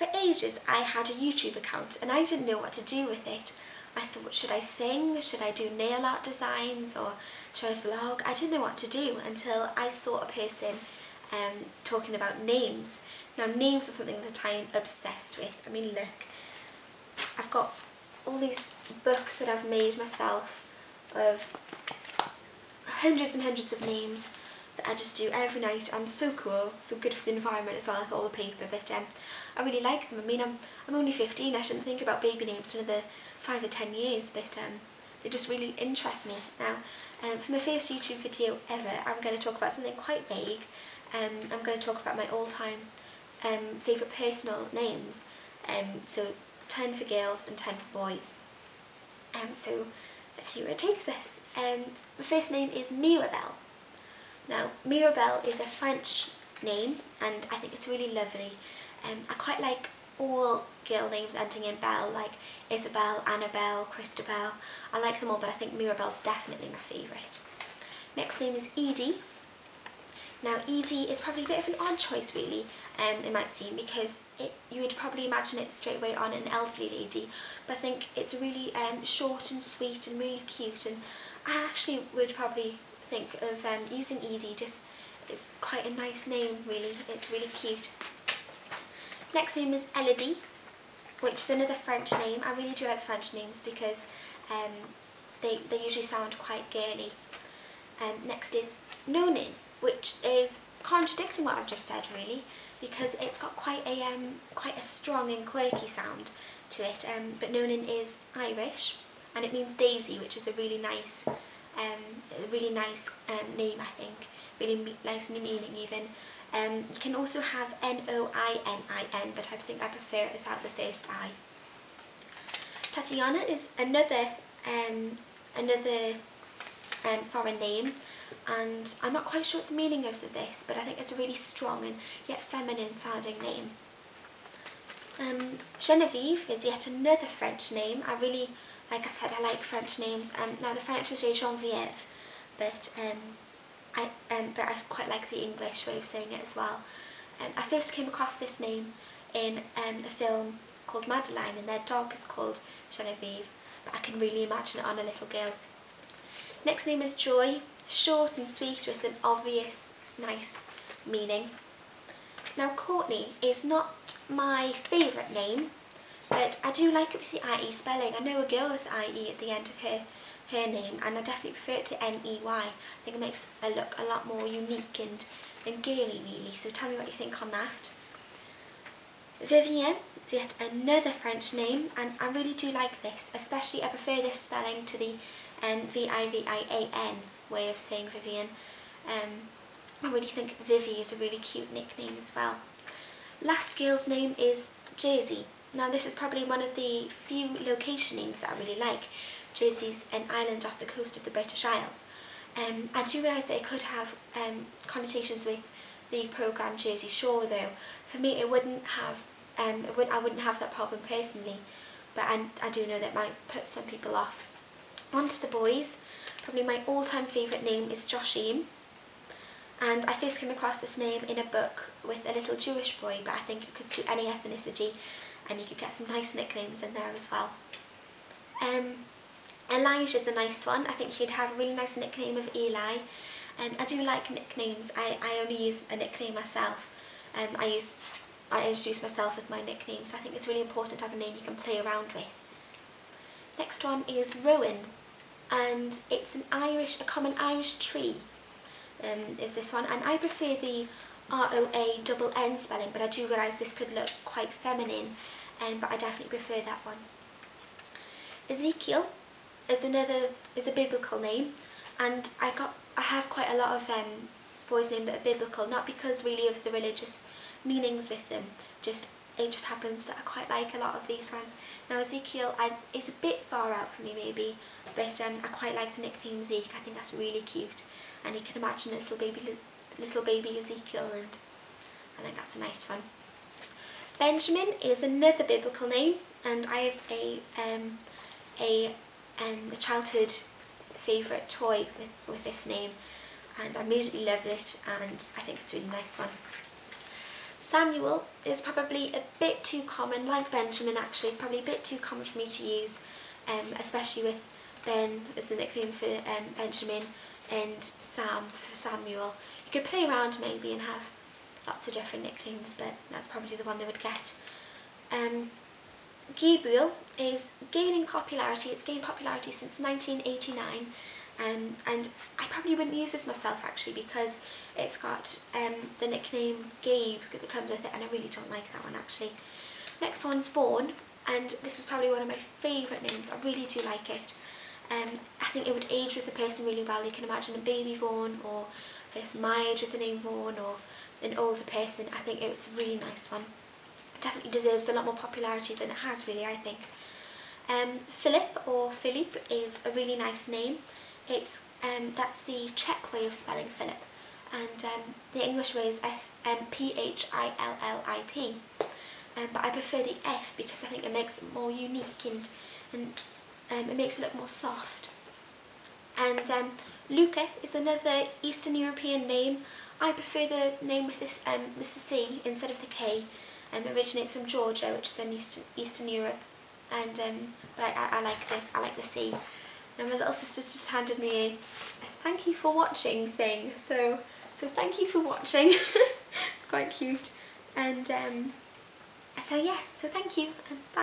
for ages I had a YouTube account and I didn't know what to do with it. I thought, should I sing, should I do nail art designs, or should I vlog? I didn't know what to do until I saw a person talking about names. Now names are something that I'm obsessed with. I mean, look, I've got all these books that I've made myself of hundreds and hundreds of names that I just do every night. I'm so cool, so good for the environment as well with all the paper, but I really like them. I mean, I'm only 15, I shouldn't think about baby names for another 5 or 10 years, but they just really interest me. Now, for my first YouTube video ever, I'm going to talk about something quite vague. I'm going to talk about my all-time favourite personal names, so 10 for girls and 10 for boys. So let's see where it takes us. The first name is Mirabelle. Now, Mirabelle is a French name and I think it's really lovely. I quite like all girl names ending in belle, like Isabel, Annabelle, Christabel. I like them all, but I think Mirabelle's definitely my favourite. Next name is Edie. Now, Edie is probably a bit of an odd choice really, it might seem, because you would probably imagine it straight away on an elderly lady, but I think it's really short and sweet and really cute, and I actually would probably think of using Edie. Just, it's quite a nice name really, it's really cute. Next name is Elodie, which is another French name. I really do like French names because they usually sound quite girly. Next is Nonin, which is contradicting what I've just said really, because it's got quite a strong and quirky sound to it. But Nonin is Irish, and it means daisy, which is a really nice name, I think. Really nice meaning even. You can also have Noinin, but I think I prefer it without the first I. Tatiana is another foreign name, and I'm not quite sure what the meaning is of this, but I think it's a really strong and yet feminine sounding name. Genevieve is yet another French name. I really, like I said, I like French names. Now the French would say Geneviève, but I quite like the English way of saying it as well. I first came across this name in the film called Madeline, and their dog is called Genevieve, but I can really imagine it on a little girl. Next name is Joy, short and sweet with an obvious nice meaning. Now Courtney is not my favourite name, but I do like it with the IE spelling. I know a girl with IE at the end of her name, and I definitely prefer it to NEY. I think it makes it look a lot more unique and girly really, so tell me what you think on that. Vivienne is yet another French name, and I really do like this, especially I prefer this spelling to the Vivian way of saying Vivian. I really think Vivi is a really cute nickname as well. Last girl's name is Jersey. Now this is probably one of the few location names that I really like. Jersey's an island off the coast of the British Isles. I do realise that it could have connotations with the programme Jersey Shore though. For me it wouldn't have, I wouldn't have that problem personally, but I do know that might put some people off. On to the boys. Probably my all-time favourite name is Joshim, and I first came across this name in a book with a little Jewish boy, but I think it could suit any ethnicity and you could get some nice nicknames in there as well. Elijah's a nice one. I think he'd have a really nice nickname of Eli. I do like nicknames. I only use a nickname myself. I introduce myself with my nickname, so I think it's really important to have a name you can play around with. Next one is Rowan, and it's a common Irish tree is this one, and I prefer the R-O-A-N-N spelling, but I do realise this could look quite feminine, but I definitely prefer that one. Ezekiel is a biblical name, and I have quite a lot of boys' names that are biblical, not because really of the religious meanings with them, it just happens that I quite like a lot of these ones. Now Ezekiel is a bit far out for me maybe, but I quite like the nickname Zeke. I think that's really cute, and you can imagine little baby Ezekiel, and I think that's a nice one. Benjamin is another biblical name, and I have a childhood favourite toy with this name, and I immediately loved it, and I think it's a really nice one. Samuel is probably a bit too common, like Benjamin actually, it's probably a bit too common for me to use, especially with Ben as the nickname for Benjamin and Sam for Samuel. You could play around maybe and have lots of different nicknames, but that's probably the one they would get. Gabriel is gaining popularity. It's gained popularity since 1989, and I probably wouldn't use this myself actually, because it's got the nickname Gabe that comes with it, and I really don't like that one actually. Next one's Vaughan, and this is probably one of my favourite names. I really do like it. I think it would age with the person really well. You can imagine a baby Vaughan, or a person my age with the name Vaughan, or an older person. I think it's a really nice one. It definitely deserves a lot more popularity than it has really, I think. Philip or Philippe is a really nice name. It's that's the Czech way of spelling Philip, and the English way is Phillip. But I prefer the F because I think it makes it more unique, and it makes it look more soft. And Luca is another Eastern European name. I prefer the name with this the C instead of the K. It originates from Georgia, which is in Eastern Europe, and but I like the C. And my little sister's just handed me a thank you for watching thing. So thank you for watching. It's quite cute. And so yes, so thank you and bye.